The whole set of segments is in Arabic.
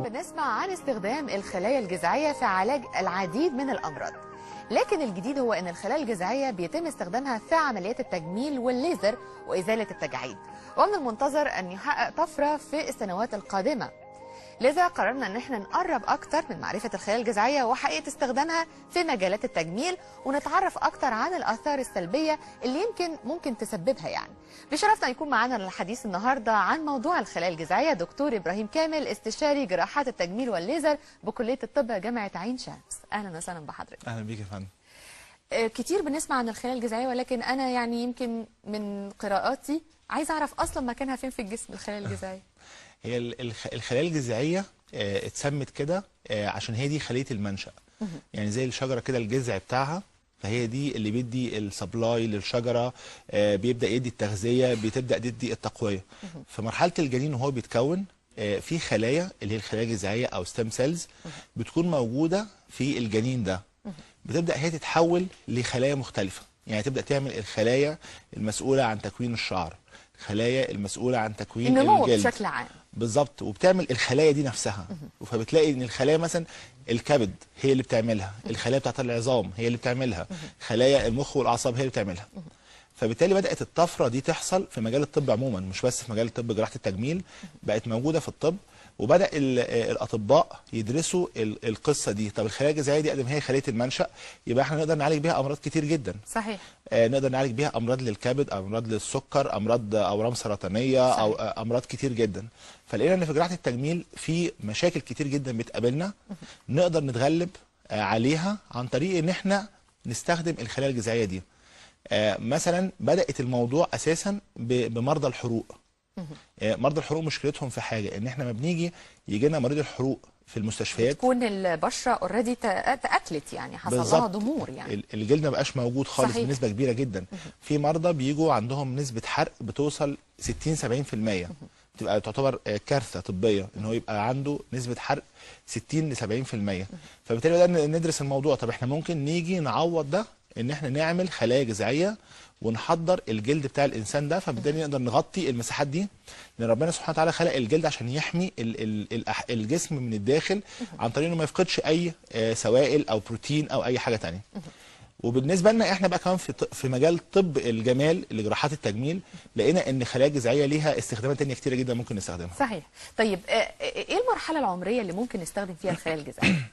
بنسمع عن استخدام الخلايا الجذعية في علاج العديد من الأمراض، لكن الجديد هو أن الخلايا الجذعية بيتم استخدامها في عمليات التجميل والليزر وإزالة التجاعيد، ومن المنتظر أن يحقق طفرة في السنوات القادمة. لذا قررنا ان احنا نقرب اكتر من معرفة الخلايا الجذعية وحقيقة استخدامها في مجالات التجميل، ونتعرف اكتر عن الاثار السلبية اللي ممكن تسببها. يعني بشرفنا يكون معانا الحديث النهارده عن موضوع الخلايا الجذعية دكتور ابراهيم كامل، استشاري جراحات التجميل والليزر بكلية الطب جامعة عين شمس. اهلا وسهلا بحضرتك. اهلا بيك يا فندم. كتير بنسمع عن الخلايا الجذعية، ولكن انا يعني يمكن من قراءاتي عايز اعرف اصلا مكانها فين في الجسم الخلايا الجذعية. هي الخلايا الجذعيه اتسمت كده عشان هي دي خليه المنشأ. يعني زي الشجره كده الجذع بتاعها، فهي دي اللي بيدي السبلاي للشجره، بيبدا يدي التغذيه، بتبدا تدي التقويه. في مرحله الجنين وهو بيتكون في خلايا اللي هي الخلايا الجذعيه او ستيم سيلز بتكون موجوده في الجنين ده، بتبدا هي تتحول لخلايا مختلفه. يعني تبدا تعمل الخلايا المسؤوله عن تكوين الشعر، الخلايا المسؤوله عن تكوين النمو الجلد بشكل عام. بالظبط، وبتعمل الخلايا دي نفسها. فبتلاقي ان الخلايا مثلا الكبد هي اللي بتعملها، الخلايا بتاعت العظام هي اللي بتعملها، خلايا المخ والاعصاب هي اللي بتعملها. فبالتالي بدات الطفره دي تحصل في مجال الطب عموما، مش بس في مجال الطب جراحه التجميل، بقت موجوده في الطب. وبدا الاطباء يدرسوا القصه دي. طب الخلايا الجذعيه دي قد ما هي خليه المنشأ، يبقى احنا نقدر نعالج بيها امراض كتير جدا. صحيح. نقدر نعالج بيها امراض للكبد، امراض للسكر، امراض اورام سرطانيه. صحيح. او امراض كتير جدا. فلقينا ان في جراحه التجميل في مشاكل كتير جدا بتقابلنا نقدر نتغلب عليها عن طريق ان احنا نستخدم الخلايا الجذعيه دي. مثلا بدات الموضوع اساسا بمرضى الحروق. مرضى الحروق مشكلتهم في حاجه، ان احنا ما يجي لنا مريض الحروق في المستشفيات تكون البشره اوريدي تاكلت، يعني حصل لها ضمور، يعني الجلد ما بقاش موجود خالص. صحيح. بنسبه كبيره جدا. في مرضى بيجوا عندهم نسبه حرق بتوصل 60-70%، بتبقى تعتبر كارثه طبيه ان هو يبقى عنده نسبه حرق 60-70%. فبالتالي بدأنا ندرس الموضوع. طب احنا ممكن نيجي نعوض ده ان احنا نعمل خلايا جذعيه ونحضر الجلد بتاع الانسان ده، فبالتالي نقدر نغطي المساحات دي. لان ربنا سبحانه وتعالى خلق الجلد عشان يحمي الجسم من الداخل عن طريق انه ما يفقدش اي سوائل او بروتين او اي حاجه ثانيه. وبالنسبه لنا احنا بقى كمان في مجال طب الجمال لجراحات التجميل، لقينا ان الخلايا الجذعيه ليها استخدامات ثانيه كتيره جدا ممكن نستخدمها. صحيح. طيب ايه المرحله العمريه اللي ممكن نستخدم فيها الخلايا الجذعيه؟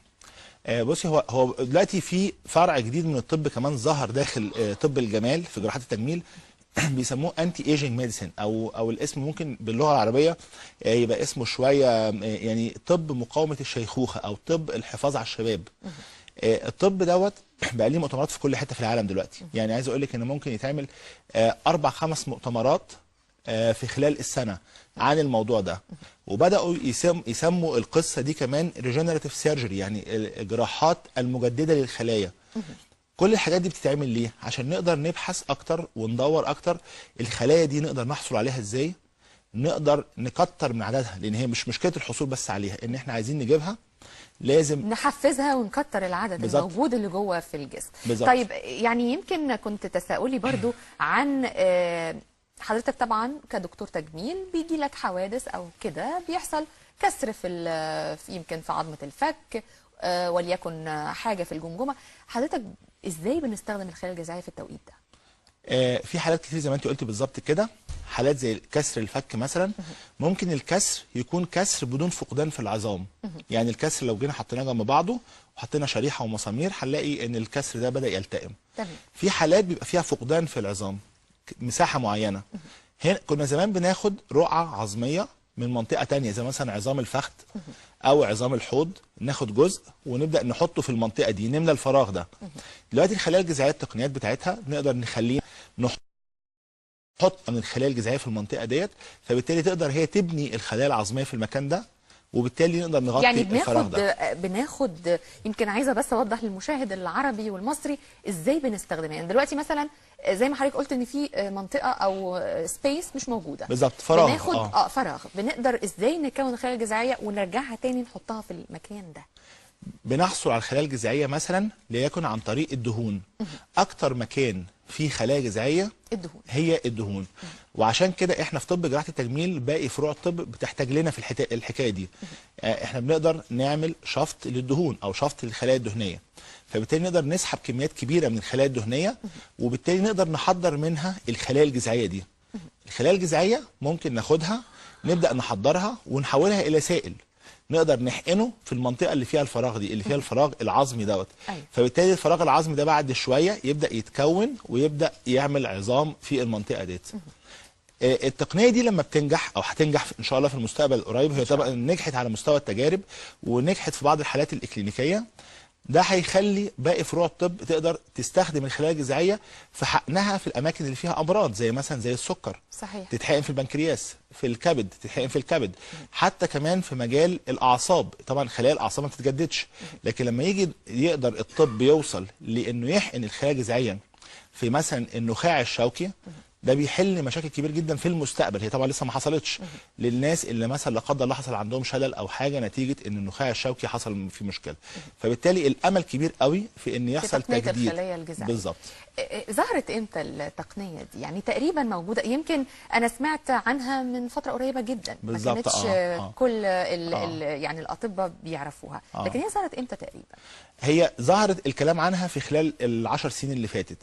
بصي، هو دلوقتي في فرع جديد من الطب كمان ظهر داخل طب الجمال في جراحات التجميل بيسموه انتي ايجينج ميديسن، او الاسم ممكن باللغه العربيه يبقى اسمه شويه يعني طب مقاومه الشيخوخه او طب الحفاظ على الشباب. الطب دوت بقى ليه مؤتمرات في كل حته في العالم دلوقتي. يعني عايز اقول لك ان ممكن يتعمل 4-5 مؤتمرات في خلال السنه عن الموضوع ده. وبداوا يسموا القصه دي كمان ريجنراتيف سيرجري، يعني الجراحات المجدده للخلايا. كل الحاجات دي بتتعمل ليه؟ عشان نقدر نبحث اكتر وندور اكتر الخلايا دي نقدر نحصل عليها ازاي، نقدر نكتر من عددها. لان هي مش مشكله الحصول بس عليها، ان احنا عايزين نجيبها لازم نحفزها ونكتر العدد. بالزبط. الموجود اللي جوه في الجسم. بالزبط. طيب يعني يمكن كنت تساؤلي برضو عن حضرتك طبعا كدكتور تجميل بيجي لك حوادث او كده، بيحصل كسر في يمكن في عظمه الفك، وليكن حاجه في الجمجمه. حضرتك ازاي بنستخدم الخلايا الجذعيه في التوقيت ده؟ في حالات كتير زي ما انت قلتي بالظبط كده. حالات زي كسر الفك مثلا، ممكن الكسر يكون كسر بدون فقدان في العظام. يعني الكسر لو جينا حطيناه جنب بعضه وحطينا شريحه ومسامير هنلاقي ان الكسر ده بدا يلتئم. في حالات بيبقى فيها فقدان في العظام مساحه معينه. هنا كنا زمان بناخد رقعه عظميه من منطقه ثانيه زي مثلا عظام الفخذ او عظام الحوض، ناخد جزء ونبدا نحطه في المنطقه دي، نملى الفراغ ده. دلوقتي الخلايا الجذعيه التقنيات بتاعتها نقدر نخليه نحط من الخلايا الجذعيه في المنطقه ديت، فبالتالي تقدر هي تبني الخلايا العظميه في المكان ده، وبالتالي نقدر نغطي يعني الفراغ ده. بناخد يمكن عايزه بس اوضح للمشاهد العربي والمصري ازاي بنستخدمها. يعني دلوقتي مثلا زي ما حضرتك قلت ان في منطقه او سبيس مش موجوده بالظبط، فراغ. بناخد فراغ، بنقدر ازاي نكون الخلايا الجذعيه ونرجعها تاني نحطها في المكان ده؟ بنحصل على الخلايا الجذعيه مثلا ليكن عن طريق الدهون. اكتر مكان فيه خلايا جذعيه الدهون هي الدهون. وعشان كده احنا في طب جراحه التجميل باقي فروع الطب بتحتاج لنا في الحكايه دي. احنا بنقدر نعمل شفط للدهون او شفط للخلايا الدهنيه، فبالتالي نقدر نسحب كميات كبيره من الخلايا الدهنيه، وبالتالي نقدر نحضر منها الخلايا الجذعيه دي. الخلايا الجذعيه ممكن ناخدها نبدا نحضرها ونحولها الى سائل نقدر نحقنه في المنطقه اللي فيها الفراغ دي، اللي فيها الفراغ العظمي دوت. أيوة. فبالتالي الفراغ العظمي ده بعد شويه يبدا يتكون ويبدا يعمل عظام في المنطقه ديت. التقنيه دي لما بتنجح او هتنجح ان شاء الله في المستقبل القريب، هي طبعا نجحت على مستوى التجارب ونجحت في بعض الحالات الاكلينيكيه، ده هيخلي باقي فروع الطب تقدر تستخدم الخلايا الجذعيه في حقنها في الاماكن اللي فيها امراض زي مثلا زي السكر. صحيح. تتحقن في البنكرياس، في الكبد، تتحقن في الكبد، حتى كمان في مجال الاعصاب. طبعا خلايا الاعصاب ما بتتجددش، لكن لما يجي يقدر الطب يوصل لانه يحقن الخلايا الجذعيه في مثلا النخاع الشوكي، ده بيحل مشاكل كبير جدا في المستقبل. هي طبعا لسه ما حصلتش للناس اللي مثلا لا قدر الله حصل عندهم شلل او حاجه نتيجه ان النخاع الشوكي حصل فيه مشكله. فبالتالي الامل كبير قوي في ان يحصل تجديد الخلايا الجذعيه. بالظبط. ظهرت امتى التقنيه دي؟ يعني تقريبا موجوده، يمكن انا سمعت عنها من فتره قريبه جدا، ما بالظبط. كانتش كل يعني الاطباء بيعرفوها. لكن هي ظهرت امتى تقريبا؟ هي ظهرت الكلام عنها في خلال ال10 سنين اللي فاتت،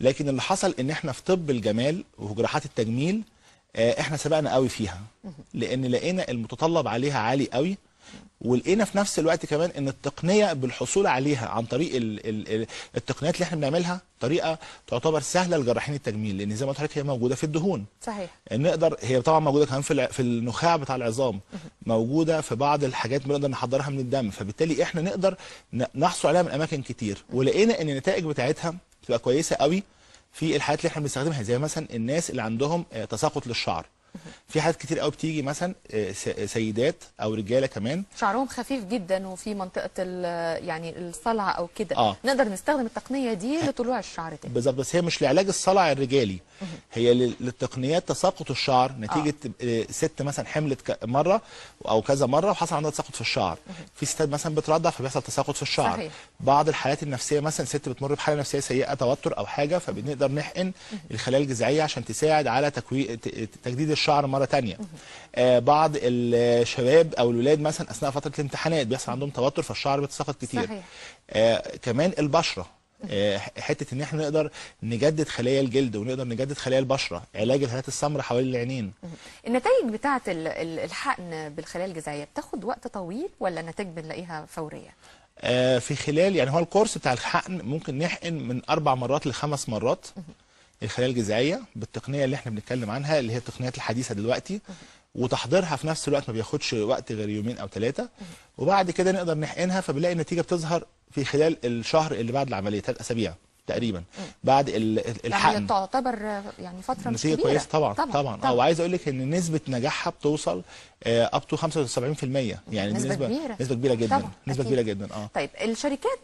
لكن اللي حصل ان احنا في طب الجمال وفي جراحات التجميل احنا سبقنا قوي فيها، لان لقينا المتطلب عليها عالي قوي، ولقينا في نفس الوقت كمان ان التقنيه بالحصول عليها عن طريق التقنيات اللي احنا بنعملها طريقه تعتبر سهله لجراحين التجميل، لان زي ما قلت لحضرتك هي موجوده في الدهون. صحيح. نقدر، هي طبعا موجوده كمان في النخاع بتاع العظام، موجوده في بعض الحاجات بنقدر نحضرها من الدم، فبالتالي احنا نقدر نحصل عليها من اماكن كتير، ولقينا ان النتائج بتاعتها بتبقى كويسه قوي في الحالات اللي احنا بنستخدمها، زي مثلا الناس اللي عندهم تساقط للشعر. في حالات كتير قوي بتيجي مثلا سيدات او رجاله كمان شعرهم خفيف جدا وفي منطقه يعني الصلع او كده، نقدر نستخدم التقنيه دي لطلوع الشعر تاني. بالظبط، بس هي مش لعلاج الصلع الرجالي، هي للتقنيات تساقط الشعر نتيجه ست مثلا حملت مره او كذا مره وحصل عندها تساقط في الشعر. في ستات مثلا بترضع فبيحصل تساقط في الشعر. صحيح. بعض الحالات النفسيه مثلا ست بتمر بحاله نفسيه سيئه، توتر او حاجه، فبنقدر نحقن الخلايا الجذعيه عشان تساعد على تجديد الشعر مره ثانيه. بعض الشباب او الولاد مثلا اثناء فتره الامتحانات بيحصل عندهم توتر فالشعر بيتساقط كتير. صحيح. كمان البشره، حته ان احنا نقدر نجدد خلايا الجلد ونقدر نجدد خلايا البشره، علاج الهالات السمراء حوالين العينين. النتائج بتاعه الحقن بالخلايا الجذعيه بتاخد وقت طويل ولا النتائج بنلاقيها فوريه؟ في خلال، يعني هو الكورس بتاع الحقن ممكن نحقن من 4 مرات ل5 مرات الخلايا الجذعيه بالتقنيه اللي احنا بنتكلم عنها، اللي هي التقنيات الحديثه دلوقتي، وتحضيرها في نفس الوقت ما بياخدش وقت غير 2 أو 3، وبعد كده نقدر نحقنها، فبنلاقي النتيجه بتظهر في خلال الشهر اللي بعد العمليه، 3 أسابيع تقريبا بعد الحقن. يعني تعتبر يعني فتره مش كبيره. كويسه طبعا. وعايز اقول لك ان نسبه نجاحها بتوصل اب تو 75%، يعني نسبه كبيره جدا. طبعا. نسبه كبيره جدا. طيب الشركات،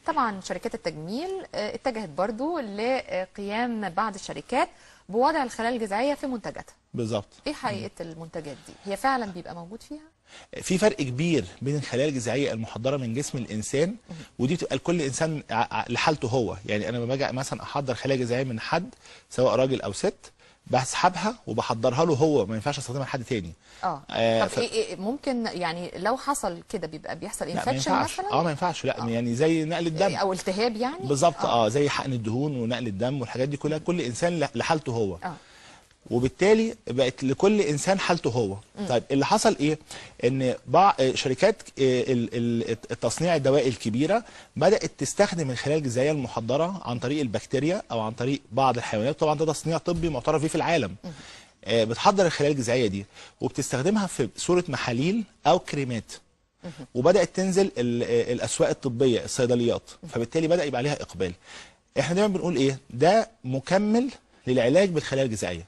طبعا شركات التجميل اتجهت برضو لقيام بعض الشركات بوضع الخلايا الجذعيه في منتجاتها. بالظبط. ايه حقيقه المنتجات دي؟ هي فعلا بيبقى موجود فيها؟ في فرق كبير بين الخلايا الجذعيه المحضره من جسم الانسان، ودي بتبقى لكل انسان لحالته هو. يعني انا لما باجي مثلا احضر خلايا جذعيه من حد سواء راجل او ست، بسحبها وبحضرها له هو، ما ينفعش استخدمها لحد تاني. طب إيه ممكن يعني لو حصل كده بيحصل انفكشن مثلا؟ ما ينفعش. لا يعني زي نقل الدم او التهاب يعني. بالظبط. زي حقن الدهون ونقل الدم والحاجات دي كلها، كل انسان لحالته هو. وبالتالي بقت لكل انسان حالته هو. طيب اللي حصل ايه؟ ان بعض شركات التصنيع الدوائي الكبيره بدات تستخدم الخلايا الجذعيه المحضره عن طريق البكتيريا او عن طريق بعض الحيوانات. طبعا ده تصنيع طبي معترف بيه في العالم. بتحضر الخلايا الجذعيه دي وبتستخدمها في صوره محاليل او كريمات، وبدات تنزل الاسواق الطبيه، الصيدليات، فبالتالي بدا يبقى عليها اقبال. احنا دايما بنقول ايه؟ ده مكمل للعلاج بالخلايا الجذعيه،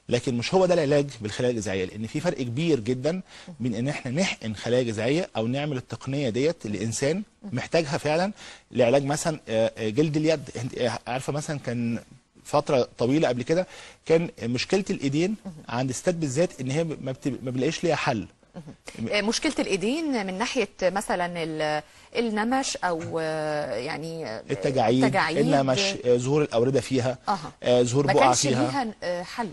لكن مش هو ده العلاج بالخلايا الجذعيه، لان في فرق كبير جدا بين ان احنا نحقن خلايا جذعيه او نعمل التقنيه ديت لانسان محتاجها فعلا لعلاج مثلا جلد اليد. انت عارفه مثلا كان فتره طويله قبل كده كان مشكله الايدين عند الستات بالذات ان هي ما بنلاقيش ليها حل. مشكله الايدين من ناحيه مثلا النمش او يعني التجاعيد، النمش، ظهور الاورده فيها، ظهور ما بقع كانش فيها، ليها حل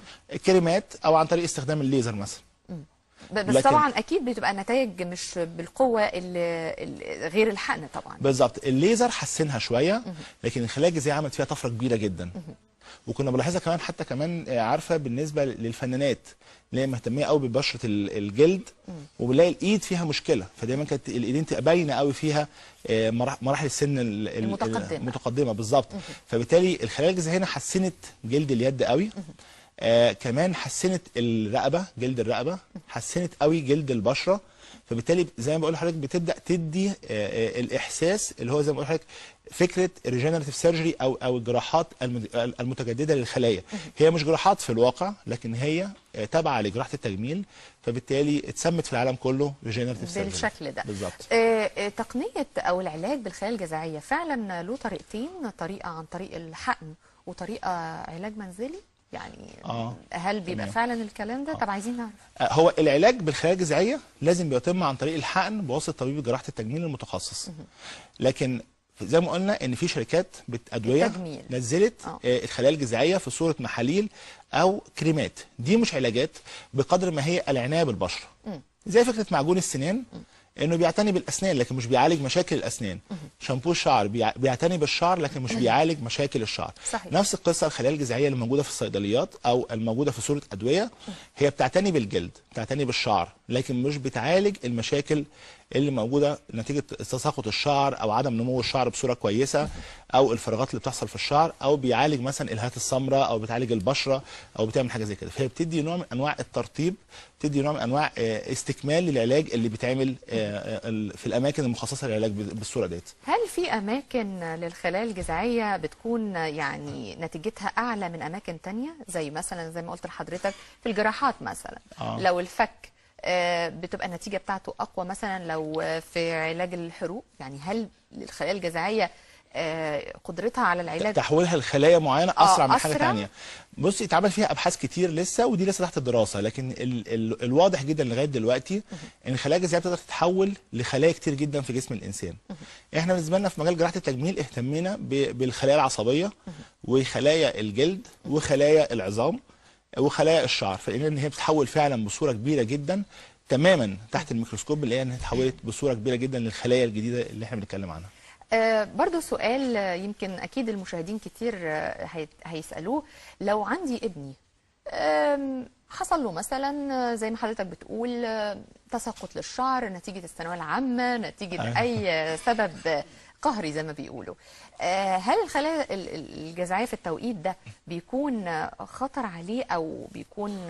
كريمات او عن طريق استخدام الليزر مثلا. بس طبعا اكيد بتبقى النتائج مش بالقوه غير الحقن طبعا. بالظبط، الليزر حسنها شويه، لكن الخلايا الجذعيه عملت فيها طفره كبيره جدا. وكنا بنلاحظها كمان، حتى كمان عارفه بالنسبه للفنانات اللي هي مهتميه قوي ببشره الجلد، وبنلاقي الايد فيها مشكله، فدايما كانت الايدين تبقى باينه قوي فيها مراحل السن المتقدمه بالظبط. فبالتالي الخلايا الجذعيه هنا حسنت جلد اليد قوي. كمان حسنت الرقبه، جلد الرقبه، حسنت قوي جلد البشره. فبالتالي زي ما بقول لحضرتك بتبدا تدي الاحساس اللي هو زي ما بقول لحضرتك فكره الريجنراتيف سيرجري او الجراحات المتجدده للخلايا. هي مش جراحات في الواقع، لكن هي تابعه لجراحه التجميل، فبالتالي اتسمت في العالم كله ريجنراتيف سيرجري بالشكل ده بالظبط. تقنيه او العلاج بالخلايا الجذعيه فعلا له طريقتين، طريقه عن طريق الحقن وطريقه علاج منزلي، يعني هل بيبقى فعلا الكلام ده؟ طب عايزين نعرف. هو العلاج بالخلايا الجذعيه لازم بيتم عن طريق الحقن بواسطه طبيب جراحه التجميل المتخصص. لكن زي ما قلنا ان في شركات ادويه نزلت الخلايا الجذعيه في صوره محاليل او كريمات. دي مش علاجات بقدر ما هي العنايه بالبشره، زي فكره معجون السنان انه بيعتني بالاسنان لكن مش بيعالج مشاكل الاسنان. شامبو الشعر بيعتني بالشعر لكن مش بيعالج مشاكل الشعر. صحيح. نفس القصه الخلايا الجذعيه اللي موجوده في الصيدليات او الموجوده في صوره ادويه، هي بتعتني بالجلد، بتعتني بالشعر، لكن مش بتعالج المشاكل اللي موجوده نتيجه تساقط الشعر او عدم نمو الشعر بصوره كويسه، او الفراغات اللي بتحصل في الشعر، او بيعالج مثلا الهات السمراء، او بتعالج البشره، او بتعمل حاجه زي كده. فهي بتدي نوع من انواع الترطيب، بتدي نوع من انواع استكمال للعلاج اللي بيتعمل في الاماكن المخصصه للعلاج بالصوره ديت. هل في اماكن للخلايا الجذعيه بتكون يعني نتيجتها اعلى من اماكن تانية، زي مثلا زي ما قلت لحضرتك في الجراحات مثلا لو الفك بتبقى النتيجه بتاعته اقوى مثلا لو في علاج الحروق؟ يعني هل الخلايا الجذعيه قدرتها على العلاج تحويلها لخلايا معينه اسرع من حاجه ثانيه؟ بصي اتعمل فيها ابحاث كتير لسه، ودي لسه تحت الدراسه، لكن الواضح جدا لغايه دلوقتي ان الخلايا الجذعيه بتقدر تتحول لخلايا كتير جدا في جسم الانسان. احنا بالنسبه لنا في مجال جراحه التجميل اهتمينا بالخلايا العصبيه وخلايا الجلد وخلايا العظام وخلايا الشعر، فلقينا ان هي بتتحول فعلا بصوره كبيره جدا تماما تحت الميكروسكوب، اللي هي انها اتحولت بصوره كبيره جدا للخلايا الجديده اللي احنا بنتكلم عنها. برضو سؤال يمكن أكيد المشاهدين كتير هيسألوه، لو عندي ابني حصل له مثلا زي ما حضرتك بتقول تساقط للشعر نتيجة الثانوية العامة، نتيجة أي سبب قهري زي ما بيقولوا، هل الخلايا الجذعية في التوقيت ده بيكون خطر عليه أو بيكون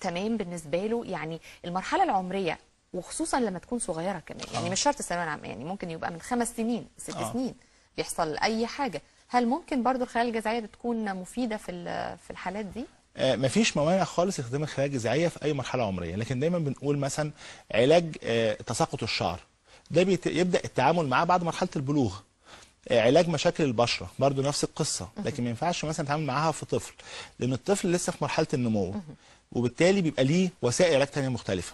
تمام بالنسبة له؟ يعني المرحلة العمرية وخصوصا لما تكون صغيره كمان، يعني مش شرط الثانويه العامه، يعني ممكن يبقى من 5 سنين 6 سنين بيحصل اي حاجه، هل ممكن برضو الخلايا الجذعيه بتكون مفيده في الحالات دي؟ مفيش موانع خالص استخدام الخلايا الجذعيه في اي مرحله عمريه، لكن دايما بنقول مثلا علاج تساقط الشعر ده يبدا التعامل معاه بعد مرحله البلوغ. علاج مشاكل البشره برضو نفس القصه، لكن ما ينفعش مثلا نتعامل معاها في طفل، لان الطفل لسه في مرحله النمو، وبالتالي بيبقى ليه وسائل علاج ثانيه مختلفه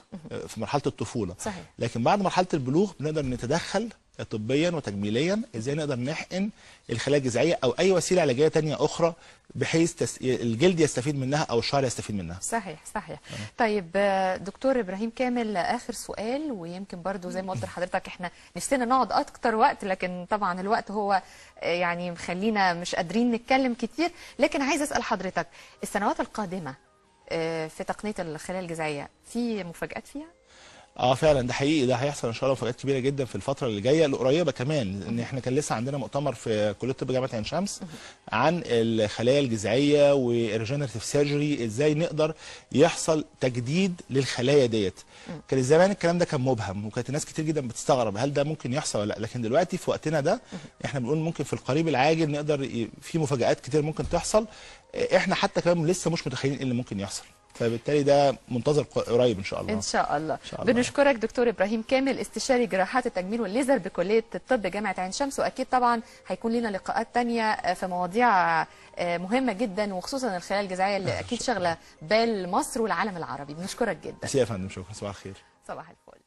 في مرحله الطفوله. صحيح. لكن بعد مرحله البلوغ بنقدر نتدخل طبيا وتجميليا ازاي نقدر نحقن الخلايا الجذعيه او اي وسيله علاجيه ثانيه اخرى بحيث الجلد يستفيد منها او الشعر يستفيد منها. صحيح صحيح. طيب دكتور ابراهيم كامل، اخر سؤال، ويمكن برضو زي ما قلت لحضرتك احنا نفسنا نقعد اكتر وقت، لكن طبعا الوقت هو يعني مخلينا مش قادرين نتكلم كتير، لكن عايز اسال حضرتك السنوات القادمه في تقنيه الخلايا الجذعيه في مفاجآت فيها؟ فعلا ده حقيقي، ده هيحصل ان شاء الله مفاجآت كبيره جدا في الفتره اللي جايه القريبه كمان، لان احنا كان لسه عندنا مؤتمر في كليه طب جامعه عين شمس عن الخلايا الجذعيه والريجنراتيف سيرجري، ازاي نقدر يحصل تجديد للخلايا ديت. كان زمان الكلام ده كان مبهم، وكانت الناس كتير جدا بتستغرب هل ده ممكن يحصل ولا لا، لكن دلوقتي في وقتنا ده احنا بنقول ممكن في القريب العاجل نقدر في مفاجآت كتير ممكن تحصل، احنا حتى كمان لسه مش متخيلين ايه اللي ممكن يحصل، فبالتالي ده منتظر قريب ان شاء الله. ان شاء الله. بنشكرك دكتور ابراهيم كامل، استشاري جراحات التجميل والليزر بكليه الطب جامعه عين شمس، واكيد طبعا هيكون لنا لقاءات ثانيه في مواضيع مهمه جدا، وخصوصا الخلايا الجذعيه اللي اكيد شغله بال مصر والعالم العربي. بنشكرك جدا. يا فندم، شكرا، صباح الخير. صباح الفل.